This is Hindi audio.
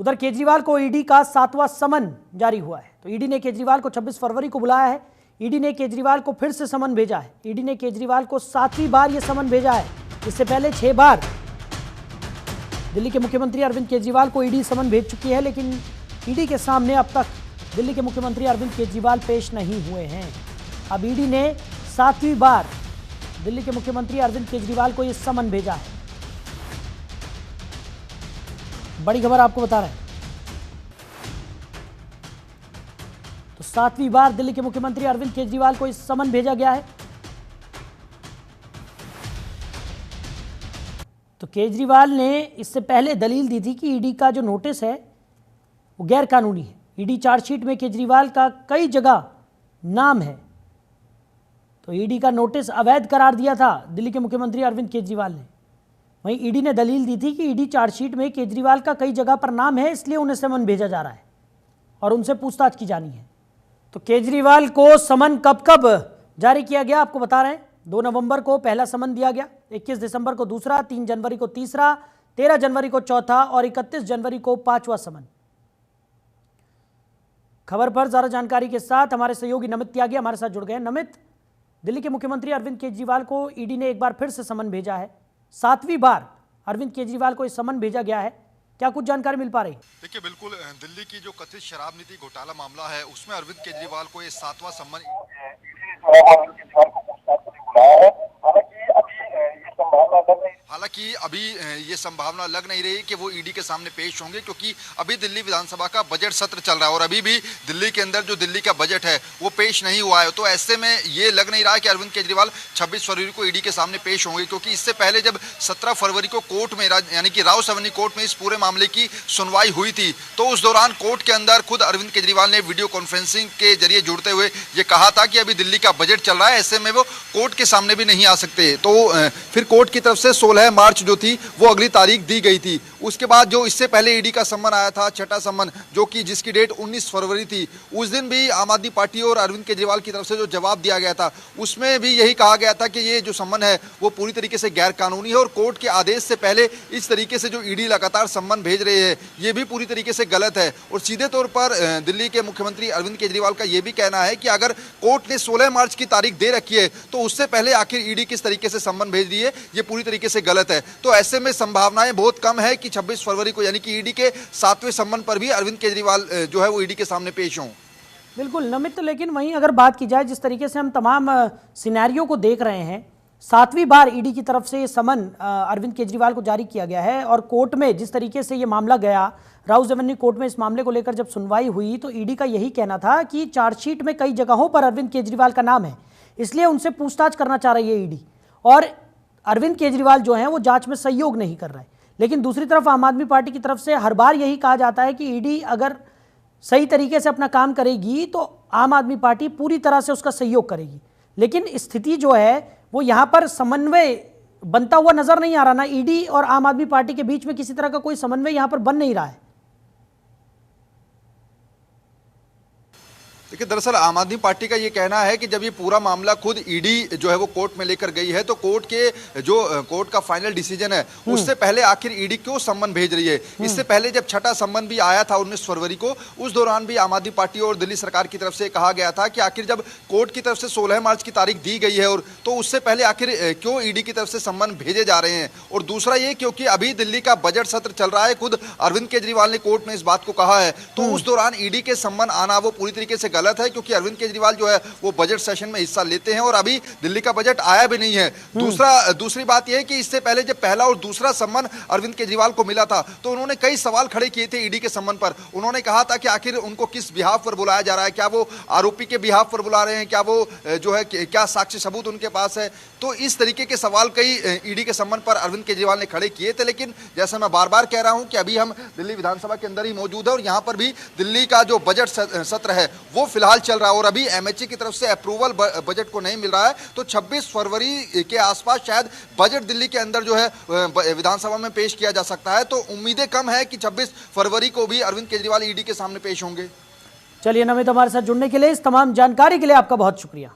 उधर केजरीवाल को ईडी का 7वां समन जारी हुआ है। तो ईडी ने केजरीवाल को 26 फरवरी को बुलाया है। ईडी ने केजरीवाल को फिर से समन भेजा है। ईडी ने केजरीवाल को 7वीं बार यह समन भेजा है। इससे पहले 6 बार दिल्ली के मुख्यमंत्री अरविंद केजरीवाल को ईडी समन भेज चुकी है, लेकिन ईडी के सामने अब तक दिल्ली के मुख्यमंत्री अरविंद केजरीवाल पेश नहीं हुए हैं। अब ईडी ने 7वीं बार दिल्ली के मुख्यमंत्री अरविंद केजरीवाल को यह समन भेजा है। बड़ी खबर आपको बता रहे हैं। तो 7वीं बार दिल्ली के मुख्यमंत्री अरविंद केजरीवाल को इस समन भेजा गया है। तो केजरीवाल ने इससे पहले दलील दी थी कि ईडी का जो नोटिस है वो गैर कानूनी है। ईडी चार्जशीट में केजरीवाल का कई जगह नाम है। तो ईडी का नोटिस अवैध करार दिया था दिल्ली के मुख्यमंत्री अरविंद केजरीवाल ने। वहीं ईडी ने दलील दी थी कि ईडी चार्जशीट में केजरीवाल का कई जगह पर नाम है, इसलिए उन्हें समन भेजा जा रहा है और उनसे पूछताछ की जानी है। तो केजरीवाल को समन कब कब जारी किया गया आपको बता रहे हैं। 2 नवंबर को पहला समन दिया गया, 21 दिसंबर को दूसरा, 3 जनवरी को तीसरा, 13 जनवरी को चौथा और 31 जनवरी को 5वां समन। खबर पर ज्यादा जानकारी के साथ हमारे सहयोगी नमित त्यागी हमारे साथ जुड़ गए। नमित, दिल्ली के मुख्यमंत्री अरविंद केजरीवाल को ईडी ने एक बार फिर से समन भेजा है। 7वीं बार अरविंद केजरीवाल को इस समन भेजा गया है। क्या कुछ जानकारी मिल पा रही? देखिए, बिल्कुल दिल्ली की जो कथित शराब नीति घोटाला मामला है उसमें अरविंद केजरीवाल को ये 7वां समन हालांकि अभी ये संभावना लग नहीं रही कि वो ईडी के सामने पेश होंगे, क्योंकि अभी दिल्ली विधानसभा का बजट सत्र चल रहा है और अभी भी दिल्ली के अंदर जो दिल्ली का बजट है वो पेश नहीं हुआ है। तो ऐसे में ये लग नहीं रहा कि अरविंद केजरीवाल 26 फरवरी को ईडी के सामने पेश होंगे, क्योंकि इससे पहले जब 17 फरवरी को कोर्ट में यानी कि राव सवनी कोर्ट में इस पूरे मामले की सुनवाई हुई थी, तो उस दौरान कोर्ट के अंदर खुद अरविंद केजरीवाल ने वीडियो कॉन्फ्रेंसिंग के जरिए जुड़ते हुए ये कहा था कि अभी दिल्ली का बजट चल रहा है, ऐसे में वो कोर्ट के सामने भी नहीं आ सकते। तो फिर कोर्ट की तरफ से 16 मार्च जो थी वो अगली तारीख दी गई थी। उसके बाद जो इससे पहले ईडी का सम्मन आया था, छठा सम्मन, जो कि जिसकी डेट 19 फरवरी थी, उस दिन भी आम आदमी पार्टी और अरविंद केजरीवाल की तरफ से जो जवाब दिया गया था उसमें भी यही कहा गया था कि ये जो सम्मन है वो पूरी तरीके से गैर कानूनी है और कोर्ट के आदेश से पहले इस तरीके से जो ईडी लगातार सम्मन भेज रहे हैं ये भी पूरी तरीके से गलत है। और सीधे तौर पर दिल्ली के मुख्यमंत्री अरविंद केजरीवाल का ये भी कहना है कि अगर कोर्ट ने 16 मार्च की तारीख दे रखी है तो उससे पहले आखिर ईडी किस तरीके से सम्मन भेज रही है, ये पूरी तरीके से गलत है। तो ऐसे में संभावनाएं बहुत कम है कि 26 फरवरी को यानी कि ईडी के 7वें सम्मन पर भी अरविंद केजरीवाल जो है वो ईडी के सामने पेश हों। बिल्कुल नमित, लेकिन वहीं अगर बात की जाए जिस तरीके से हम तमाम सिनेरियो को देख रहे हैं, 7वीं बार ईडी की तरफ से ये समन अरविंद केजरीवाल को जारी किया गया है और कोर्ट में जिस तरीके से ये मामला गया, राव सवनी कोर्ट में इस मामले को लेकर जब सुनवाई हुई तो ईडी का यही कहना था कि चार्जशीट में कई जगहों पर अरविंद केजरीवाल का नाम है, इसलिए उनसे पूछताछ करना चाह रही है ईडी और अरविंद केजरीवाल जो हैं वो जांच में सहयोग नहीं कर रहे। लेकिन दूसरी तरफ आम आदमी पार्टी की तरफ से हर बार यही कहा जाता है कि ईडी अगर सही तरीके से अपना काम करेगी तो आम आदमी पार्टी पूरी तरह से उसका सहयोग करेगी। लेकिन स्थिति जो है वो यहाँ पर समन्वय बनता हुआ नजर नहीं आ रहा। ना ईडी और आम आदमी पार्टी के बीच में किसी तरह का कोई समन्वय यहाँ पर बन नहीं रहा है। देखिए, दरअसल आम आदमी पार्टी का ये कहना है कि जब ये पूरा मामला खुद ईडी जो है वो कोर्ट में लेकर गई है तो कोर्ट का फाइनल डिसीजन है उससे पहले आखिर ईडी क्यों सम्मन भेज रही है। इससे पहले जब छठा सम्मन भी आया था 19 फरवरी को, उस दौरान भी आम आदमी पार्टी और दिल्ली सरकार की तरफ से कहा गया था कि आखिर जब कोर्ट की तरफ से 16 मार्च की तारीख दी गई है और तो उससे पहले आखिर क्यों ईडी की तरफ से सम्मन भेजे जा रहे हैं। और दूसरा ये क्योंकि अभी दिल्ली का बजट सत्र चल रहा है, खुद अरविंद केजरीवाल ने कोर्ट में इस बात को कहा है, तो उस दौरान ईडी के सम्मन आना वो पूरी तरीके से गलत है, क्योंकि अरविंद केजरीवाल जो है वो बजट सेशन में हिस्सा लेते हैं और अभी दिल्ली का बजट आया भी नहीं है। दूसरी बात यह है कि इससे पहले जब पहला और दूसरा सम्मन अरविंद केजरीवाल को मिला था तो उन्होंने कई सवाल खड़े किए थे ईडी के सम्मन पर। उन्होंने कहा था कि आखिर उनको किस बिहाफ पर बुलाया जा रहा है, क्या वो आरोपी के बिहाफ पर बुला रहे हैं, क्या वो जो है क्या साक्ष्य सबूत उनके पास है। तो इस तरीके के सवाल कई ईडी के सम्मन पर अरविंद केजरीवाल ने खड़े किए थे। लेकिन जैसा मैं बार बार कह रहा हूं कि अभी हम दिल्ली विधानसभा के अंदर ही मौजूद है और यहां पर भी दिल्ली का जो बजट सत्र है वो फिलहाल चल रहा है और अभी एमएचए की तरफ से अप्रूवल बजट को नहीं मिल रहा है। तो 26 फरवरी के आसपास शायद बजट दिल्ली के अंदर जो है विधानसभा में पेश किया जा सकता है। तो उम्मीदें कम है कि 26 फरवरी को भी अरविंद केजरीवाल ईडी के सामने पेश होंगे। चलिए नमित, हमारे साथ जुड़ने के लिए, इस तमाम जानकारी के लिए आपका बहुत शुक्रिया।